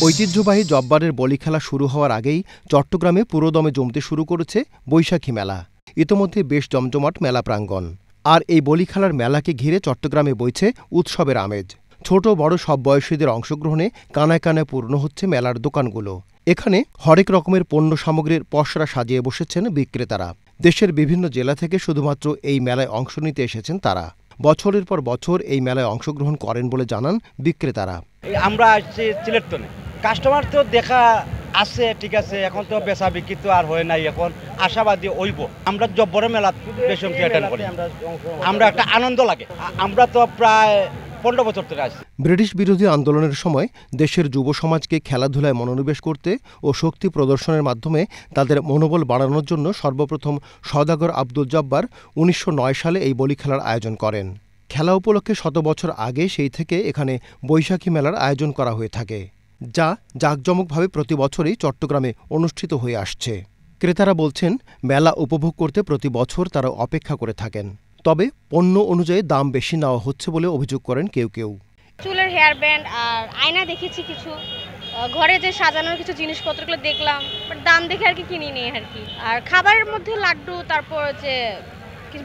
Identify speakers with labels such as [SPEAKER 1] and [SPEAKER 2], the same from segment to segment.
[SPEAKER 1] ঐতিহ্যবাহী জব্বারের বলি খেলা শুরু হওয়ার আগেই চট্টগ্রামে পুরোদমে জমতে শুরু করেছে বৈশাখী মেলা। ইতোমধ্যে বেশ জমজমাট মেলা প্রাঙ্গণ। আর এই বলি খেলার মেলাকে ঘিরে চট্টগ্রামে বইছে উৎসবের আমেজ। ছোট বড় সব বয়সীদের অংশগ্রহণে কানায় কানায় পূর্ণ হচ্ছে মেলার দোকানগুলো। এখানে হরেক রকমের পণ্য সামগ্রীর পসরা সাজিয়ে বসেছেন বিক্রেতারা। দেশের বিভিন্ন জেলা থেকে শুধুমাত্র এই মেলায় অংশ নিতে এসেছেন তারা। বছরের পর বছর এই মেলায় অংশগ্রহণ করেন বলে জানান বিক্রেতারা।
[SPEAKER 2] আমরা আসছি সিলেটনে, কাস্টমার তো দেখা আছে, ঠিক আছে, এখন তো বেচা বিক্রি তো আর হয় নাই, এখন আশাবাদী হইব। আমরা জব্বরের মেলা বেশি অ্যাটেন্ড করি, আমরা একটা আনন্দ লাগে। আমরা তো প্রায় 15 বছর ধরে আসছি।
[SPEAKER 1] ব্রিটিশ বিরোধী আন্দোলনের সময় দেশের যুব সমাজকে খেলাধুলায় মনোনিবেশ করতে ও শক্তি প্রদর্শনের মাধ্যমে তাদের মনোবল বাড়ানোর জন্য সর্বপ্রথম সওদাগর আব্দুল জব্বার 1909 সালে এই বলি খেলার আয়োজন করেন। খেলা উপলক্ষে 100 বছর আগে সেই থেকে এখানে বৈশাখী মেলার আয়োজন করা হয়ে থাকে, যা জাঁকজমকভাবে প্রতি বছরই চট্টগ্রামে অনুষ্ঠিত হয়ে আসছে। ক্রেতারা বলছেন, মেলা উপভোগ করতে প্রতি বছর তারা অপেক্ষা করে থাকেন। তবে পণ্য অনুযায়ী দাম বেশি নেওয়া হচ্ছে বলে অভিযোগ করেন কেউ কেউ।
[SPEAKER 3] চুলের হেয়ার ব্যান্ড আর আয়না দেখেছি, কিছু ঘরে যে সাজানোর কিছু জিনিসপত্রগুলো দেখলাম, বাট দাম দেখে আর কি কিনিনি আর কি। আর খাবারের মধ্যে লাড্ডু, তারপর যে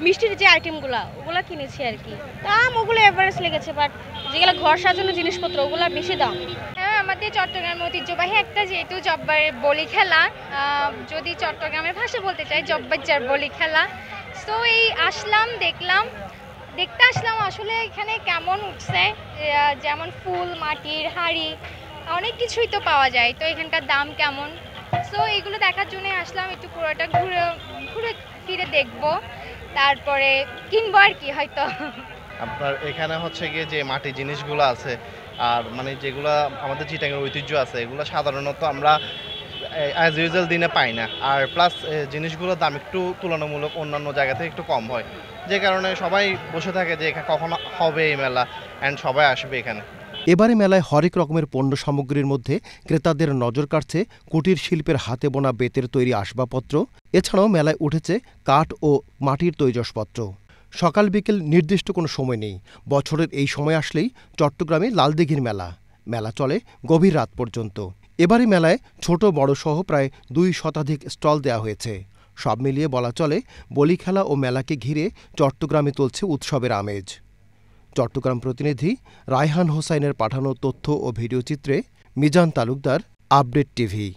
[SPEAKER 3] মিষ্টির যে আইটেমগুলো ওগুলো কিনেছি আর কি। দাম ওগুলো এভারেজ লেগেছে, বাট যেগুলো ঘর সাজানোর জিনিসপত্র ওগুলো বেশি দাম।
[SPEAKER 4] হ্যাঁ, আমাদের চট্টগ্রামের ঐতিহ্যবাহী একটা যেহেতু জব্বারের বলি খেলা, যদি চট্টগ্রামের ভাষা বলতে চাই জব্বারজার বলি খেলা। তো এই আসলাম, দেখতে আসলাম আসলে এখানে কেমন উঠছে, যেমন ফুল, মাটির হাড়ি, অনেক কিছুই তো পাওয়া যায়। তো এখানকার দাম কেমন, সো এইগুলো দেখার জন্য আসলাম, একটু পুরোটা ঘুরে ফিরে দেখবো, তারপরে কিনবো আর কি। হয়তো
[SPEAKER 5] আপনার এখানে হচ্ছে গিয়ে যে মাটির জিনিসগুলো আছে, আর মানে যেগুলো আমাদের চিটাগাংয়ের ঐতিহ্য আছে, এগুলো সাধারণত আমরা অ্যাজ ইউজুয়াল দিনে পাই না। আর প্লাস জিনিসগুলোর দাম একটু তুলনামূলক অন্যান্য জায়গা থেকে একটু কম হয়, যে কারণে সবাই বসে থাকে যে কখন হবে এই মেলা অ্যান্ড সবাই আসবে এখানে।
[SPEAKER 1] এবারে মেলায় হরেক রকমের পণ্য সামগ্রীর মধ্যে ক্রেতাদের নজর কাড়ছে কুটির শিল্পের হাতে বোনা বেতের তৈরি আসবাবপত্র। এছাড়াও মেলায় উঠেছে কাঠ ও মাটির তৈজসপত্র। সকাল বিকেল নির্দিষ্ট কোনো সময় নেই। বছরের এই সময় আসলেই চট্টগ্রামে লালদিঘির মেলা চলে গভীর রাত পর্যন্ত। এবারে মেলায় ছোট বড় সহ প্রায় 2 শতাধিক স্টল দেওয়া হয়েছে। সব মিলিয়ে বলা চলে, বলি খেলা ও মেলাকে ঘিরে চট্টগ্রামে চলছে উৎসবের আমেজ। চট্টগ্রাম প্রতিনিধি রায়হান হোসাইনের পাঠানো তথ্য ও ভিডিওচিত্রে মিজান তালুকদার, আপডেট টিভি।